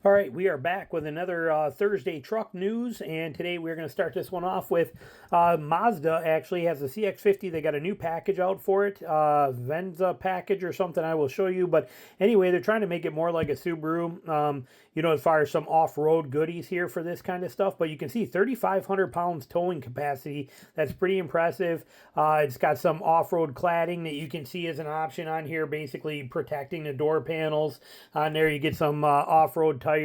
All right, we are back with another Thursday truck news, and today we're going to start this one off with Mazda actually has a CX-50. They got a new package out for it, Venza package or something I will show you. But anyway, they're trying to make it more like a Subaru, as far as some off-road goodies here for this kind of stuff. But you can see 3,500 pounds towing capacity. That's pretty impressive. It's got some off-road cladding that you can see as an option on here, basically protecting the door panels. On there you get some off-road tires.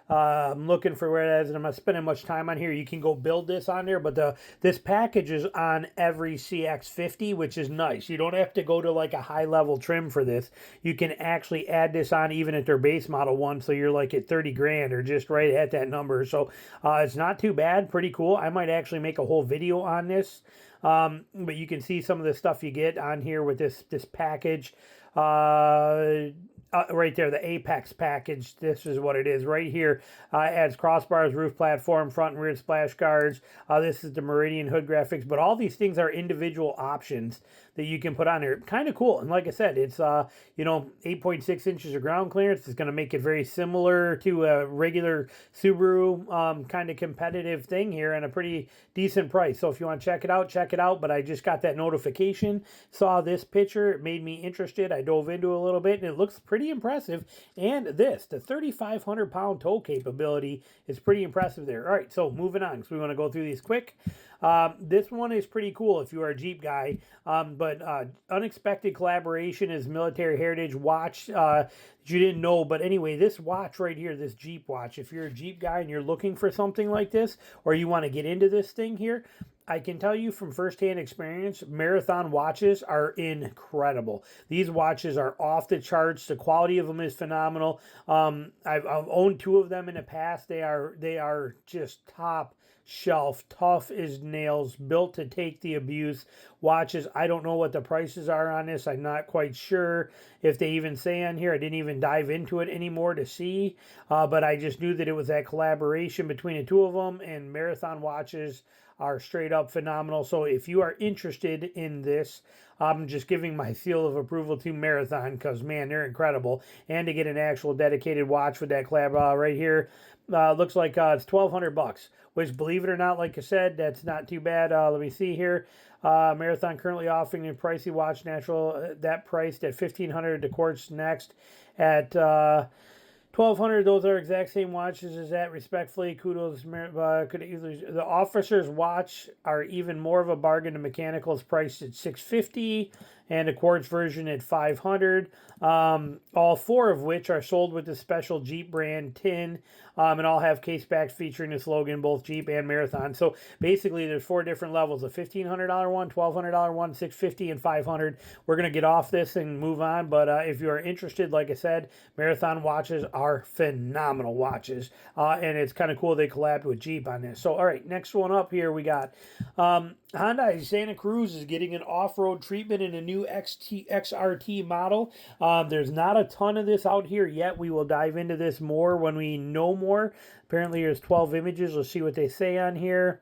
I'm looking for where it is, and I'm not spending much time on here. You can go build this on there, but this package is on every CX-50, which is nice. You don't have to go to like a high-level trim for this. You can actually add this on even at their base model one, so you're like at 30 grand or just right at that number. So it's not too bad, pretty cool. I might actually make a whole video on this, but you can see some of the stuff you get on here with this package. Right there, the Apex package, this is what it is right here. Adds crossbars, roof platform, front and rear splash guards. This is the Meridian hood graphics, but all these things are individual options that you can put on there. Kind of cool. And like I said, it's 8.6 inches of ground clearance. It's going to make it very similar to a regular Subaru kind of competitive thing here, and a pretty decent price. So if you want to check it out, check it out. But I just got that notification, saw this picture, it made me interested. I dove into it a little bit, and it looks pretty impressive. And the 3,500 pound tow capability is pretty impressive there. All right, so moving on, because we want to go through these quick. This one is pretty cool if you are a Jeep guy, but unexpected collaboration is military heritage watch that you didn't know. But anyway, this watch right here, this Jeep watch, if you're a Jeep guy and you're looking for something like this, or you want to get into this thing here, I can tell you from firsthand experience, Marathon watches are incredible. These watches are off the charts. The quality of them is phenomenal. I've owned two of them in the past. They are just top shelf, tough as nails, built to take the abuse watches. I don't know what the prices are on this. I'm not quite sure if they even say on here. I didn't even dive into it anymore to see, but I just knew that it was that collaboration between the two of them, and Marathon watches are straight up phenomenal. So if you are interested in this, I'm just giving my seal of approval to Marathon, because man, they're incredible. And to get an actual dedicated watch with that collab right here, looks like it's $1,200, which, believe it or not, like I said, that's not too bad. Let me see here. Marathon currently offering a pricey watch, natural that priced at $1,500. The Quartz next at $1,200. Those are exact same watches as that. Respectfully, kudos. Could easily, the officer's watch are even more of a bargain. The mechanicals priced at $650, and the Quartz version at $500. All four of which are sold with the special Jeep brand tin, and all have case backs featuring the slogan, both Jeep and Marathon. So basically, there's four different levels: a $1,500 one, $1,200 one, $650, and $500. We're gonna get off this and move on. But if you are interested, like I said, Marathon watches are phenomenal watches, and it's kind of cool they collabed with Jeep on this. So all right, next one up here we got Hyundai Santa Cruz is getting an off-road treatment in a new XRT model. There's not a ton of this out here yet. We will dive into this more when we know more. Apparently there's 12 images. Let's see what they say on here.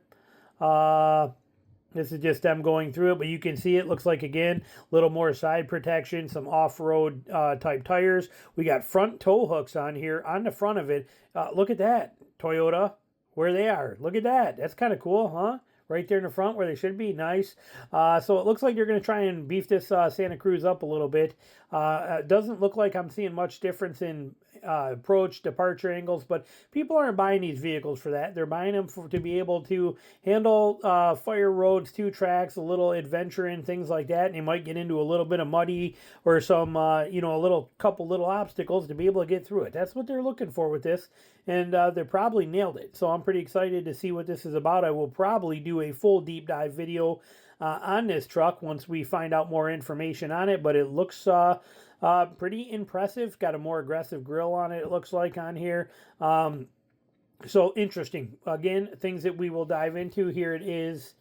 This is just them going through it, but you can see it looks like, again, a little more side protection, some off-road type tires. We got front tow hooks on here on the front of it. Look at that, Toyota, where they are. Look at that. That's kind of cool, huh? Right there in the front where they should be. Nice. So it looks like you're going to try and beef this Santa Cruz up a little bit. It doesn't look like I'm seeing much difference in approach, departure angles, but people aren't buying these vehicles for that. They're buying them to be able to handle fire roads, two tracks, a little adventure and things like that. And you might get into a little bit of muddy or some, a couple little obstacles to be able to get through it. That's what they're looking for with this, and they probably nailed it. So I'm pretty excited to see what this is about. I will probably do a full deep dive video on this truck once we find out more information on it, but it looks pretty impressive. Got a more aggressive grille on it, it looks like, on here. So interesting. Again, things that we will dive into. Here it is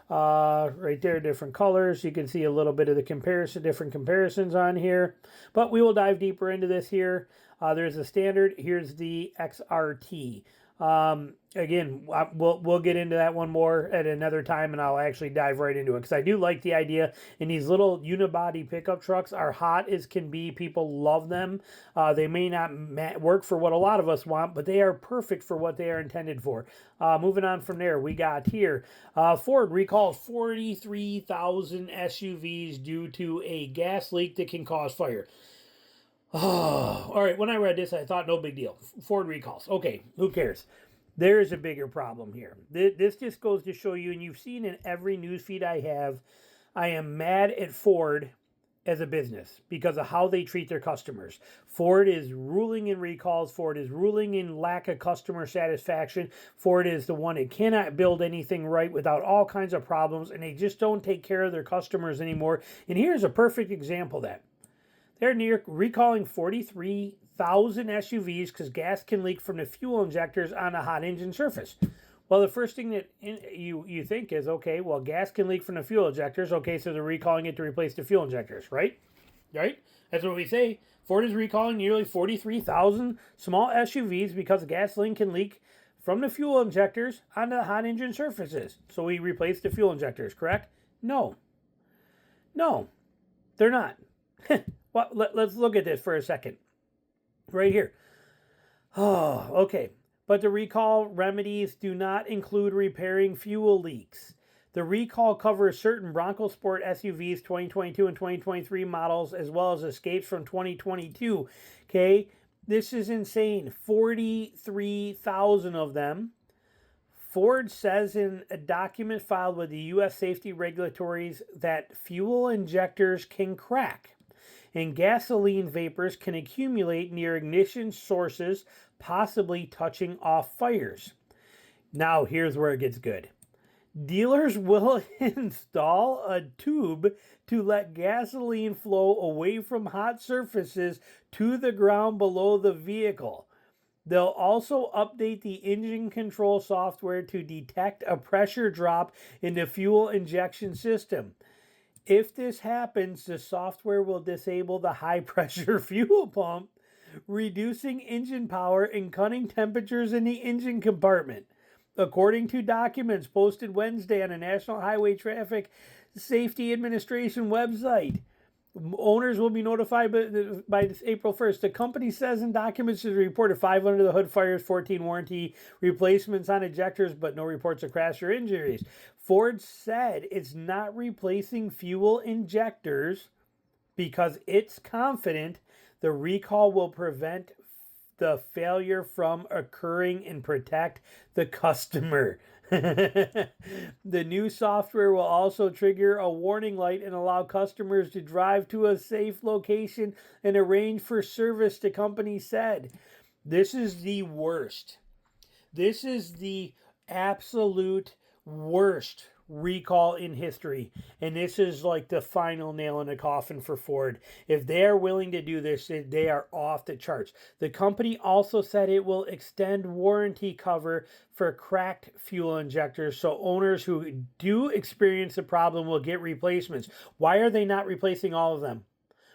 right there, different colors. You can see a little bit of the different comparisons on here, but we will dive deeper into this here. There's a standard. Here's the XRT. Again, we'll get into that one more at another time, and I'll actually dive right into it because I do like the idea. And these little unibody pickup trucks are hot as can be. People love them. They may not work for what a lot of us want, but they are perfect for what they are intended for. Moving on from there, we got here Ford recalls 43,000 SUVs due to a gas leak that can cause fire. Oh, all right. When I read this, I thought no big deal. Ford recalls. Okay, who cares? There is a bigger problem here. This just goes to show you, and you've seen in every news feed I have, I am mad at Ford as a business because of how they treat their customers. Ford is ruling in recalls. Ford is ruling in lack of customer satisfaction. Ford is the one that cannot build anything right without all kinds of problems, and they just don't take care of their customers anymore. And here's a perfect example of that. They're recalling 43,000 SUVs because gas can leak from the fuel injectors on a hot engine surface. Well, the first thing that you think is, okay, well, gas can leak from the fuel injectors. Okay, so they're recalling it to replace the fuel injectors, right? Right? That's what we say. Ford is recalling nearly 43,000 small SUVs because gasoline can leak from the fuel injectors onto the hot engine surfaces. So we replace the fuel injectors, correct? No. No, they're not. Well, let's look at this for a second. Right here. Oh, okay. But the recall remedies do not include repairing fuel leaks. The recall covers certain Bronco Sport SUVs 2022 and 2023 models, as well as Escapes from 2022. Okay, this is insane. 43,000 of them. Ford says in a document filed with the U.S. safety regulatories that fuel injectors can crack and gasoline vapors can accumulate near ignition sources, possibly touching off fires. Now, here's where it gets good. Dealers will install a tube to let gasoline flow away from hot surfaces to the ground below the vehicle. They'll also update the engine control software to detect a pressure drop in the fuel injection system. If this happens, the software will disable the high-pressure fuel pump, reducing engine power and cutting temperatures in the engine compartment. According to documents posted Wednesday on the National Highway Traffic Safety Administration website, owners will be notified by April 1st. The company says in documents it reported 5 under-the-hood fires, 14 warranty replacements on injectors, but no reports of crash or injuries. Ford said it's not replacing fuel injectors because it's confident the recall will prevent the failure from occurring and protect the customer. The new software will also trigger a warning light and allow customers to drive to a safe location and arrange for service, the company said. This is the worst. This is the absolute worst recall in history, and this is like the final nail in the coffin for Ford. If they are willing to do this, they are off the charts. The company also said it will extend warranty cover for cracked fuel injectors, so owners who do experience a problem will get replacements. Why are they not replacing all of them?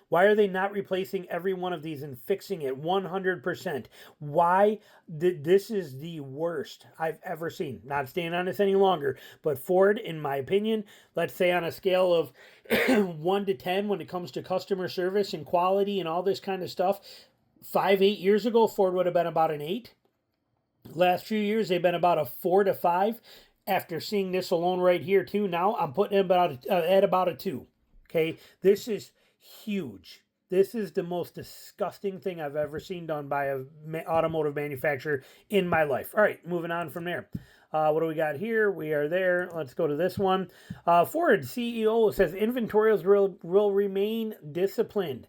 Why are they not replacing every one of these and fixing it 100%? Why? This is the worst I've ever seen. Not staying on this any longer, but Ford, in my opinion, let's say on a scale of 1 to 10 when it comes to customer service and quality and all this kind of stuff, 8 years ago, Ford would have been about an 8. Last few years, they've been about a 4 to 5. After seeing this alone right here, too, now I'm putting it at about a 2. Okay, this is huge. This is the most disgusting thing I've ever seen done by an automotive manufacturer in my life. All right, moving on from there. What do we got here? We are there. Let's go to this one. Ford CEO says inventories will remain disciplined.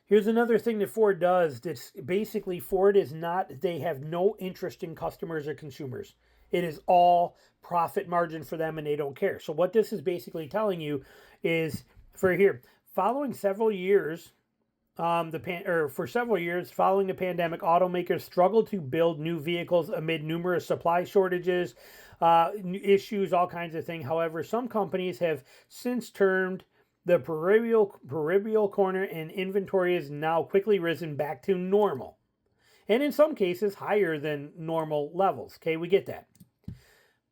Here's another thing that Ford does. That's basically Ford is not, they have no interest in customers or consumers. It is all profit margin for them and they don't care. So what this is basically telling you is, for here, following several years, for several years following the pandemic, automakers struggled to build new vehicles amid numerous supply shortages, issues, all kinds of things. However, some companies have since turned the proverbial corner and inventory has now quickly risen back to normal. and in some cases higher than normal levels. Okay, we get that.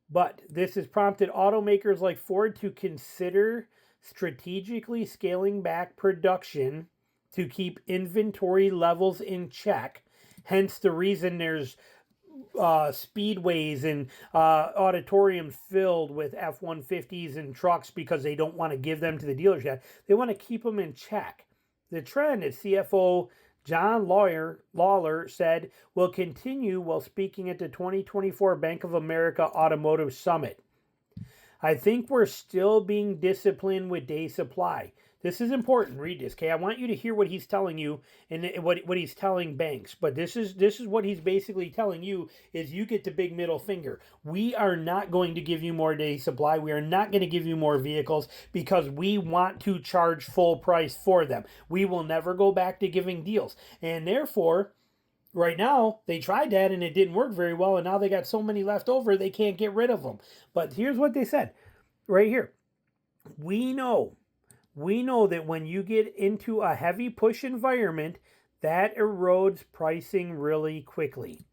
But this has prompted automakers like Ford to consider strategically scaling back production to keep inventory levels in check. Hence the reason there's speedways and auditoriums filled with F-150s and trucks, because they don't want to give them to the dealers yet. They want to keep them in check. The trend, as CFO John Lawler said, will continue while speaking at the 2024 Bank of America Automotive Summit. I think we're still being disciplined with day supply. This is important. Read this, okay? I want you to hear what he's telling you and what he's telling banks. But this is what he's basically telling you is you get the big middle finger. We are not going to give you more day supply. We are not going to give you more vehicles because we want to charge full price for them. We will never go back to giving deals. And therefore, right now, they tried that and it didn't work very well. And now they got so many left over, they can't get rid of them. But here's what they said right here. We know that when you get into a heavy push environment, that erodes pricing really quickly.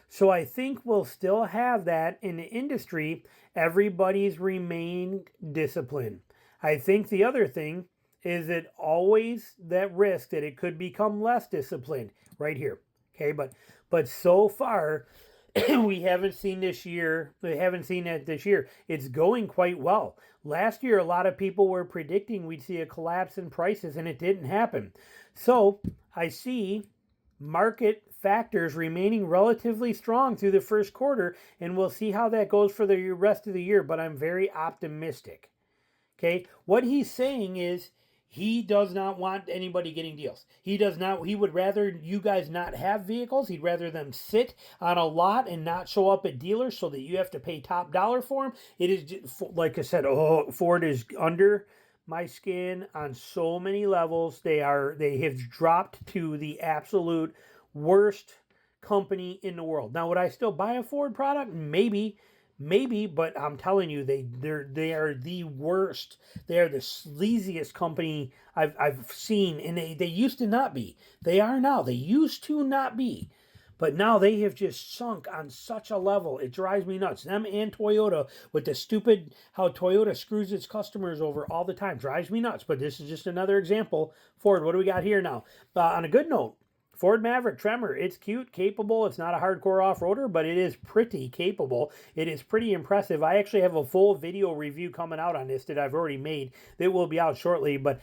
So I think we'll still have that in the industry. Everybody's remained disciplined. I think the other thing is that always that risk that it could become less disciplined right here. Okay, but so far, we haven't seen this year. We haven't seen that this year. It's going quite well. Last year, a lot of people were predicting we'd see a collapse in prices, and it didn't happen. So I see market factors remaining relatively strong through the first quarter, and we'll see how that goes for the rest of the year, but I'm very optimistic. Okay, what he's saying is he does not want anybody getting deals. He does not. He would rather you guys not have vehicles. He'd rather them sit on a lot and not show up at dealers so that you have to pay top dollar for them. It is just, like I said, Ford is under my skin on so many levels. They have dropped to the absolute worst company in the world. Now, would I still buy a Ford product? Maybe, but I'm telling you, they are the worst. They are the sleaziest company I've seen, and they used to not be. They are now. They used to not be, but now they have just sunk on such a level. It drives me nuts. Them and Toyota with the stupid how Toyota screws its customers over all the time drives me nuts. But this is just another example. Ford, what do we got here now? On a good note, Ford Maverick Tremor, it's cute, capable. It's not a hardcore off-roader, but it is pretty capable. It is pretty impressive. I actually have a full video review coming out on this that I've already made that will be out shortly. But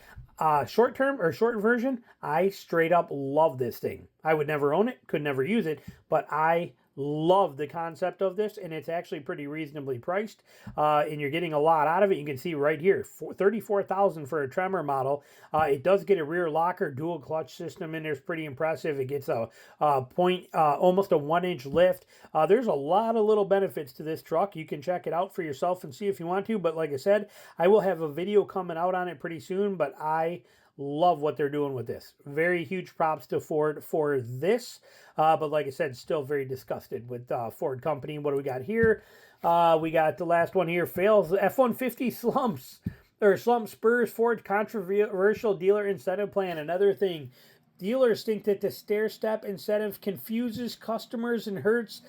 short version, I straight up love this thing. I would never own it, could never use it, but I love the concept of this, and it's actually pretty reasonably priced, and you're getting a lot out of it. You can see right here, $34,000 for a Tremor model. It does get a rear locker dual clutch system in there. It's pretty impressive. It gets a almost a 1-inch lift. There's a lot of little benefits to this truck. You can check it out for yourself and see if you want to, but like I said, I will have a video coming out on it pretty soon, but I love what they're doing with this. Very huge props to Ford for this. But like I said, still very disgusted with Ford company. What do we got here? We got the last one here. Fails F-150 slump spurs Ford controversial dealer incentive plan. Another thing. Dealers think that the stair-step incentive confuses customers and hurts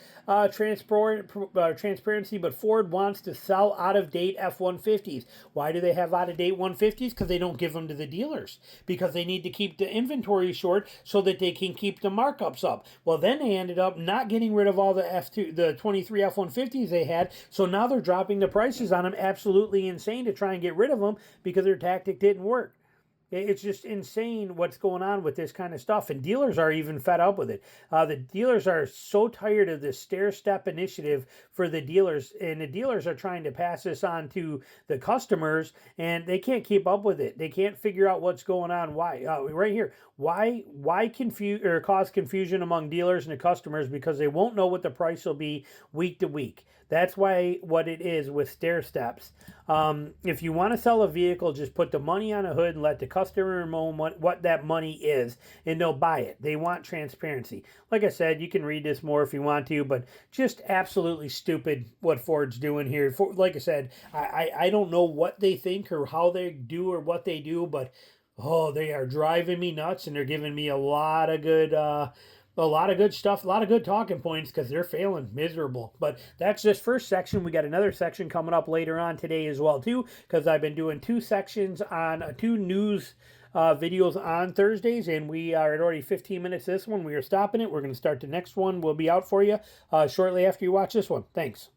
transparency, but Ford wants to sell out-of-date F-150s. Why do they have out-of-date 150s? Because they don't give them to the dealers. Because they need to keep the inventory short so that they can keep the markups up. Well, then they ended up not getting rid of all the 23 F-150s they had, so now they're dropping the prices on them absolutely insane to try and get rid of them because their tactic didn't work. It's just insane what's going on with this kind of stuff. And dealers are even fed up with it. The dealers are so tired of this stair-step initiative for the dealers. And the dealers are trying to pass this on to the customers. And they can't keep up with it. They can't figure out what's going on. Why? Right here. Why cause confusion among dealers and the customers? Because they won't know what the price will be week to week. That's what it is with stair steps. If you want to sell a vehicle, just put the money on a hood and let the customer know what that money is, and they'll buy it. They want transparency. Like I said, you can read this more if you want to, but just absolutely stupid what Ford's doing here. Like I said, I don't know what they think or how they do or what they do, but oh, they are driving me nuts, and they're giving me a lot of good A lot of good stuff, a lot of good talking points because they're failing miserable. But that's just first section. We got another section coming up later on today as well too, because I've been doing two sections on two news videos on Thursdays, and we are at already 15 minutes this one. We are stopping it. We're going to start the next one. Will be out for you shortly after you watch this one. Thanks.